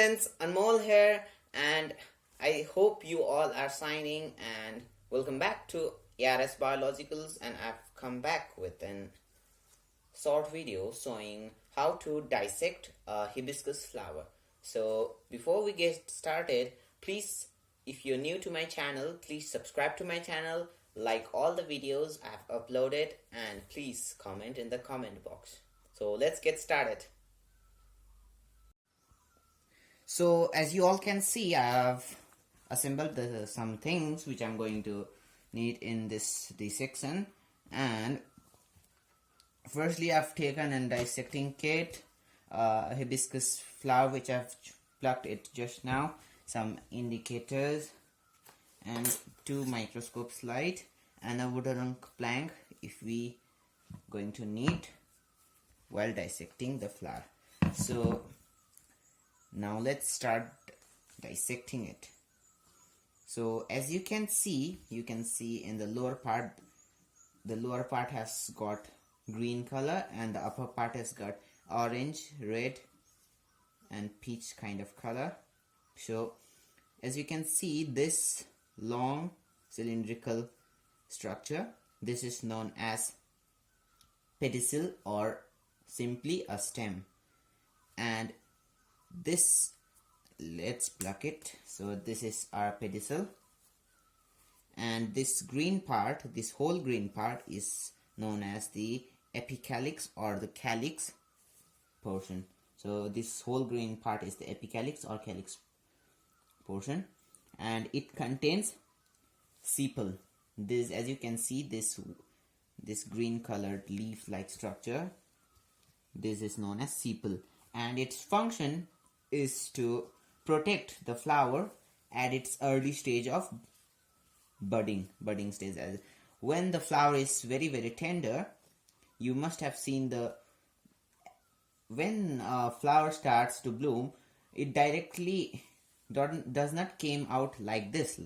friends, Anmol here, and I hope you all are signing and welcome back to ARS Biologicals, and I've come back with an short video showing how to dissect a hibiscus flower. So before we get started, please, if you're new to my channel, please subscribe to my channel, like all the videos I've uploaded, and please comment in the comment box. So let's get started. So as you all can see, I have assembled some things which I'm going to need in this dissection. And firstly, I've taken a dissecting kit, hibiscus flower which I've plucked it just now, some indicators, and 2 microscope slide, and a wooden plank if we going to need while dissecting the flower. So now let's start dissecting it. So as you can see in the lower part has got green color, and the upper part has got orange, red and peach kind of color. So as you can see, this long cylindrical structure, this is known as pedicel or simply a stem. And this, let's pluck it. So this is our pedicel, and this green part, this whole green part is known as the epicalyx or the calyx portion. So this whole green part is the epicalyx or calyx portion, and it contains sepal. This, as you can see, this green colored leaf like structure, this is known as sepal, and its function is to protect the flower at its early stage of budding stage. As when the flower is very tender, you must have seen when a flower starts to bloom, it directly does not came out like this,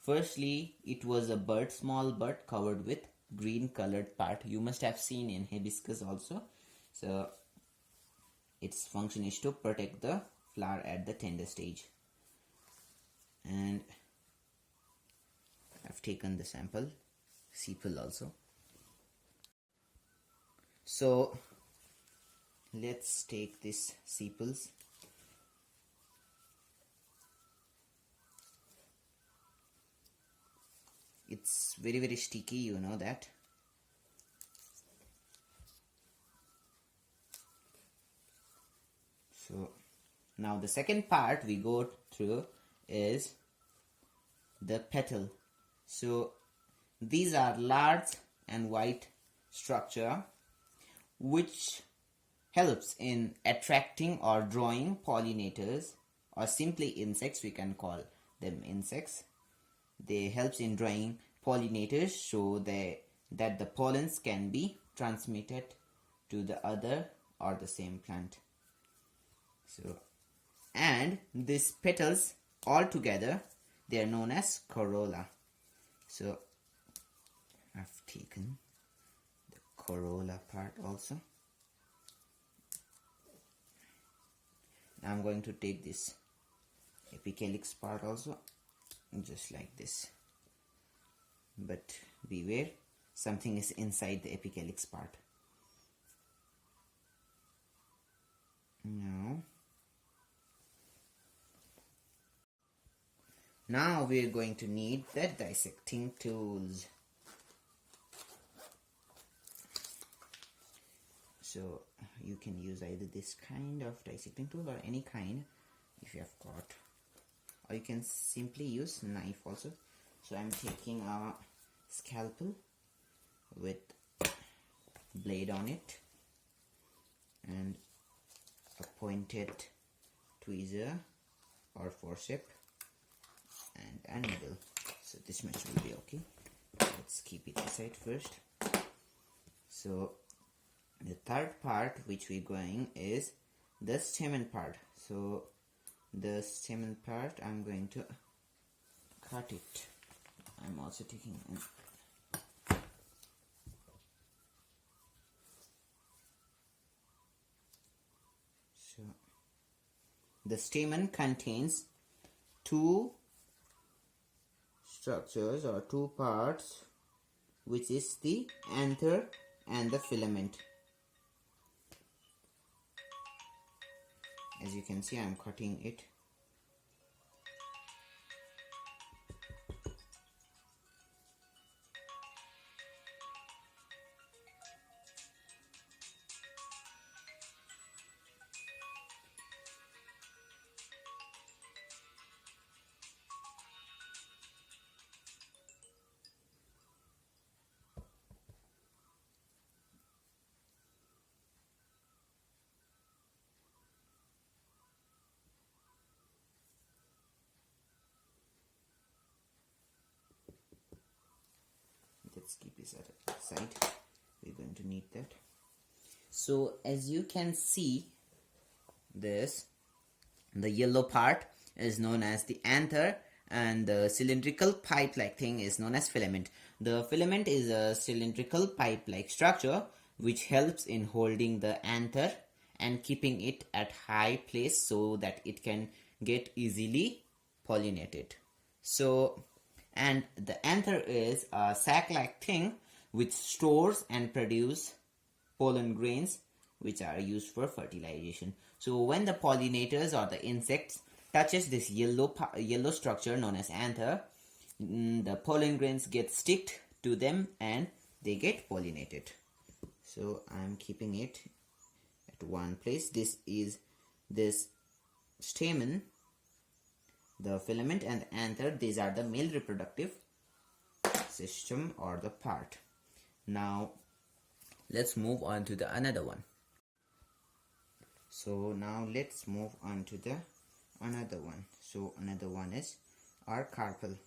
Firstly, it was a small bud covered with green colored part. You must have seen in hibiscus also. So its function is to protect the flower at the tender stage. And I've taken the sample sepal also. So let's take this sepals. It's very sticky, you know that. So now the second part we go through is the petal. So these are large and white structure which helps in attracting or drawing pollinators, or simply insects, we can call them insects. They helps in drawing pollinators so that the pollens can be transmitted to the other or the same plant. So, and these petals all together, they are known as corolla. So I've taken the corolla part also. Now I'm going to take this epicalyx part also, just like this. But beware, something is inside the epicalyx part. Now we are going to need the dissecting tools. So you can use either this kind of dissecting tool or any kind if you have got, or you can simply use knife also. So I'm taking a scalpel with blade on it and a pointed tweezer or forceps and a needle. So this much will be okay. Let's keep it aside first. So the third part which we're going is the stamen part. So the stamen part, I'm going to cut it. I'm also taking so the stamen contains two structures or two parts, which is the anther and the filament. As you can see, I'm cutting it. Let's keep this aside. We're going to need that. So as you can see, this, the yellow part is known as the anther, and the cylindrical pipe-like thing is known as filament. The filament is a cylindrical pipe-like structure which helps in holding the anther and keeping it at high place so that it can get easily pollinated. So, and the anther is a sac-like thing which stores and produces pollen grains which are used for fertilization. So when the pollinators or the insects touches this yellow structure known as anther, the pollen grains get sticked to them and they get pollinated. So I'm keeping it at one place. This is this stamen, the filament and the anther. These are the male reproductive system or the part. Now let's move on to the another one. So now let's move on to the another one. So another one is our carpel.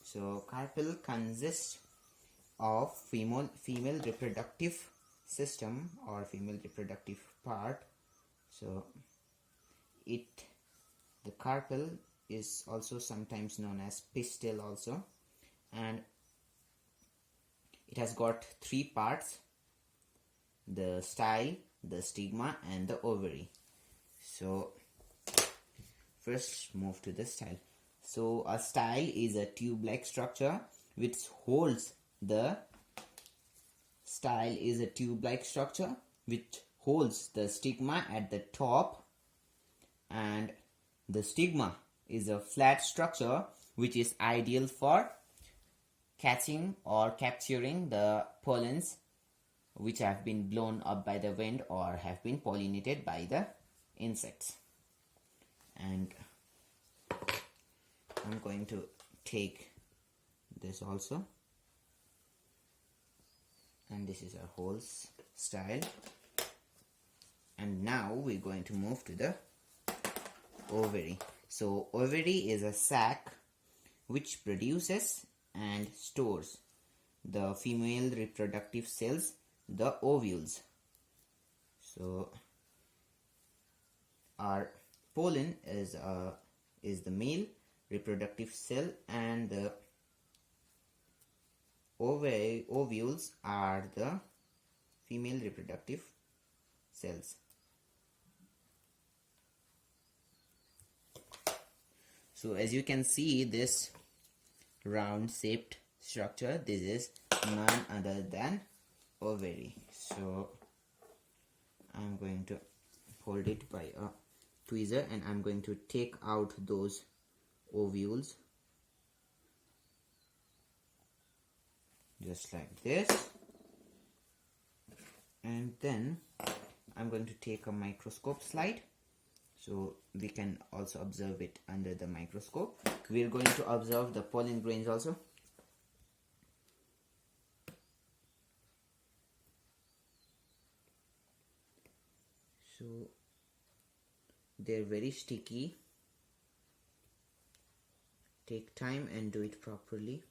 So carpel consists of female reproductive system or female reproductive part. So the carpel is also sometimes known as pistil also, and it has got three parts: the style, the stigma and the ovary. So first move to the style. So a style is a tube-like structure which holds the stigma at the top, and the stigma is a flat structure which is ideal for catching or capturing the pollens which have been blown up by the wind or have been pollinated by the insects. And I'm going to take this also, and this is our whole style. And now we're going to move to the ovary. So ovary is a sac which produces and stores the female reproductive cells, the ovules. So our pollen is the male reproductive cell, and the ovules are the female reproductive cells. So as you can see, this round shaped structure, this is none other than ovary. So I'm going to hold it by a tweezer and I'm going to take out those ovules just like this, and then I'm going to take a microscope slide so we can also observe it under the microscope. We are going to observe the pollen grains also. So they're very sticky. Take time and do it properly.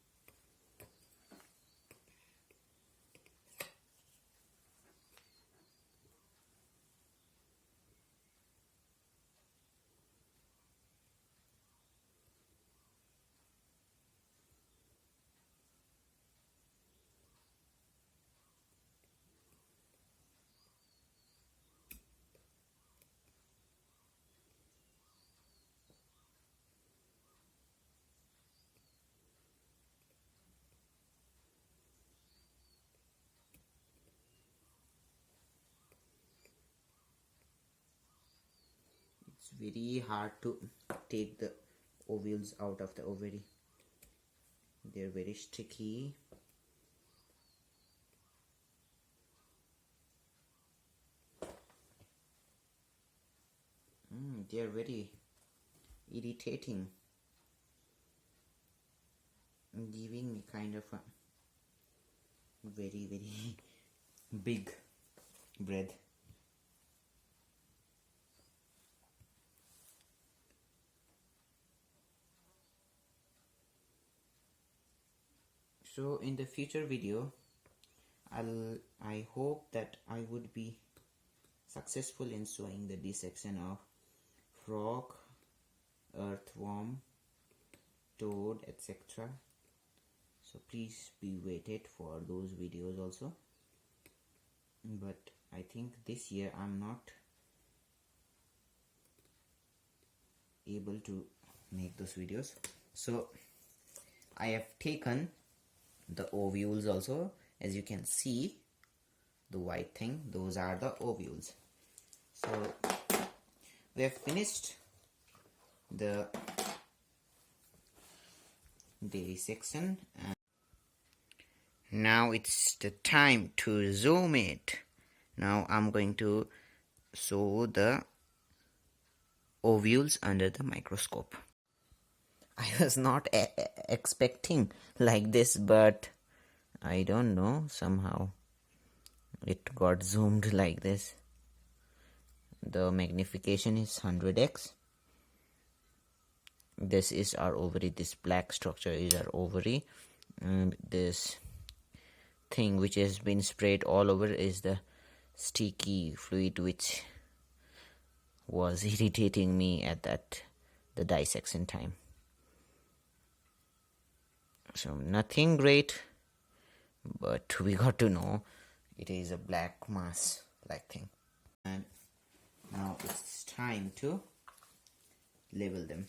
very hard to take the ovules out of the ovary. They're very sticky. They're very irritating, giving me kind of a very big breath. So in the future video, I hope that I would be successful in showing the dissection of frog, earthworm, toad, etc. So please be waited for those videos also. But I think this year I'm not able to make those videos. So I have taken the ovules also. As you can see, the white thing, those are the ovules. So we have finished the dissection, and now it's the time to zoom it. Now I'm going to show the ovules under the microscope. I was not expecting like this, but I don't know, somehow it got zoomed like this. The magnification is 100x. This is our ovary. This black structure is our ovary, and this thing which has been sprayed all over is the sticky fluid which was irritating me at the dissection time. So nothing great, but we got to know it is a black mass like thing. And now it's time to label them.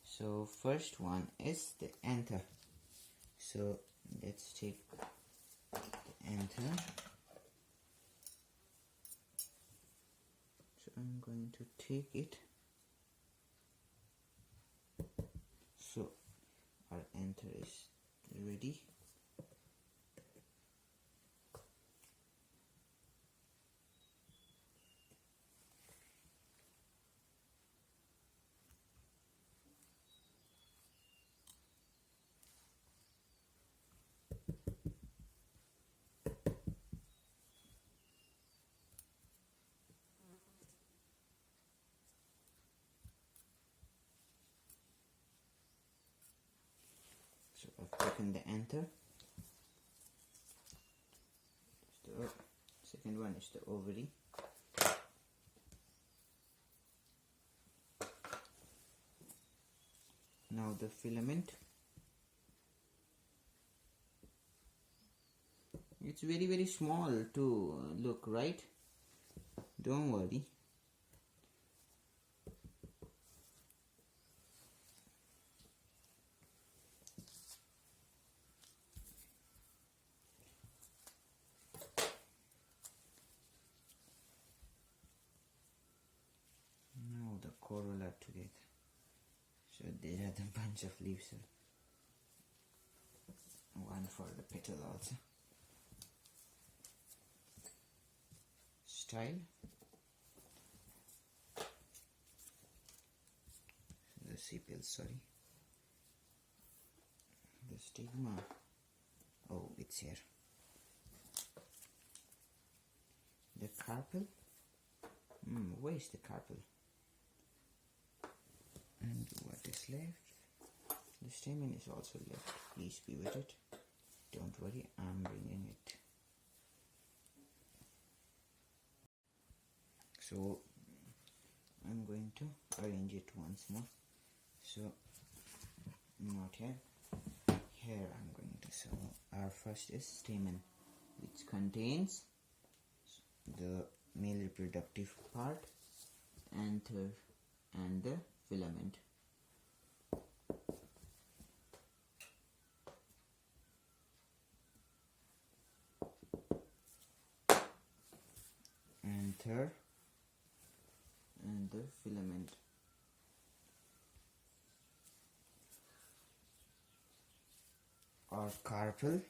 So first one is the anther. So let's take the anther. So I'm going to take it. So our anther is ready. So I've taken the anther. The second one is the ovary. Now the filament. It's very small to look, right? Don't worry. Now the corolla together. So there are the bunch of leaves. One for the petal also. Style. The sepals, sorry. The stigma. Oh, it's here. The carpel. Where is the carpel? And what is left? The stamen is also left. Please be with it. Don't worry, I'm bringing it. So I'm going to arrange it once more. So not here. Here I'm going to. So our first is stamen, which contains the male reproductive part, anther, and the filament. Anther and the filament. Or carpel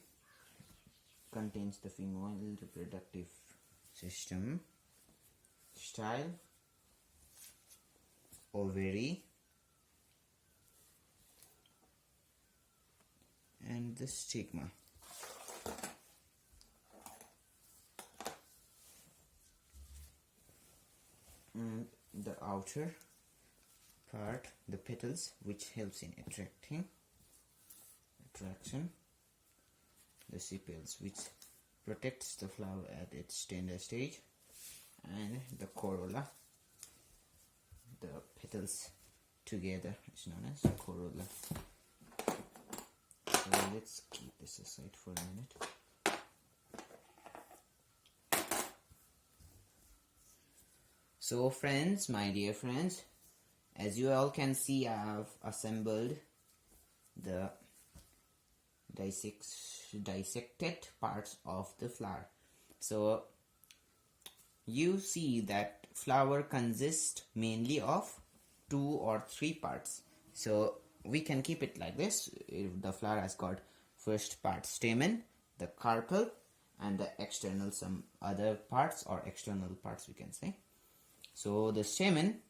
contains the female reproductive system, style, ovary, and the stigma. And the outer part, the petals, which helps in attraction, the sepals, which protects the flower at its tender stage, and the corolla, the petals together is known as corolla. So let's keep this aside for a minute. So friends, my dear friends, as you all can see, I have assembled the dissected parts of the flower. So you see that flower consists mainly of 2 or 3 parts. So we can keep it like this. If the flower has got first part stamen, the carpel, and the external some other parts or external parts we can say. So the stamen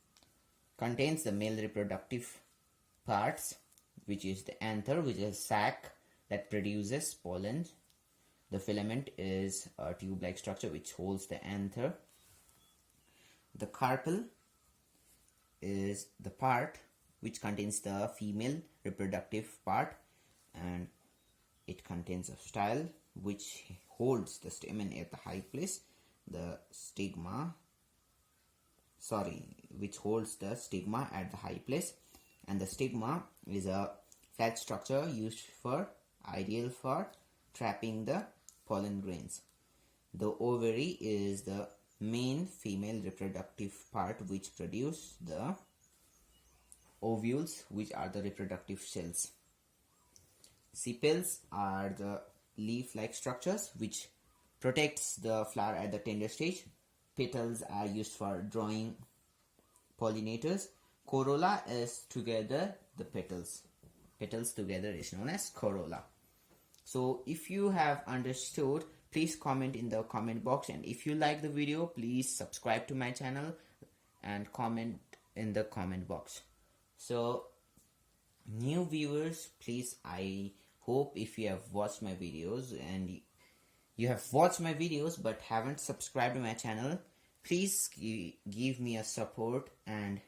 contains the male reproductive parts, which is the anther, which is a sac that produces pollen. The filament is a tube-like structure which holds the anther. The carpel is the part which contains the female reproductive part, and it contains a style which holds the stamen at the high place. The stigma, which holds the stigma at the high place, and the stigma is a flat structure used ideal for trapping the pollen grains. The ovary is the main female reproductive part which produce the ovules, which are the reproductive cells. Sepals are the leaf-like structures which protects the flower at the tender stage. Petals are used for drawing pollinators. Corolla is together the petals. Petals together is known as corolla. So if you have understood, please comment in the comment box, and if you like the video, please subscribe to my channel and comment in the comment box. So new viewers, please, I hope if you have watched my videos and you have watched my videos but haven't subscribed to my channel, please give me a support, and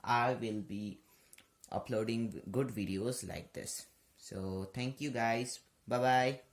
I will be uploading good videos like this. So thank you guys. Bye bye.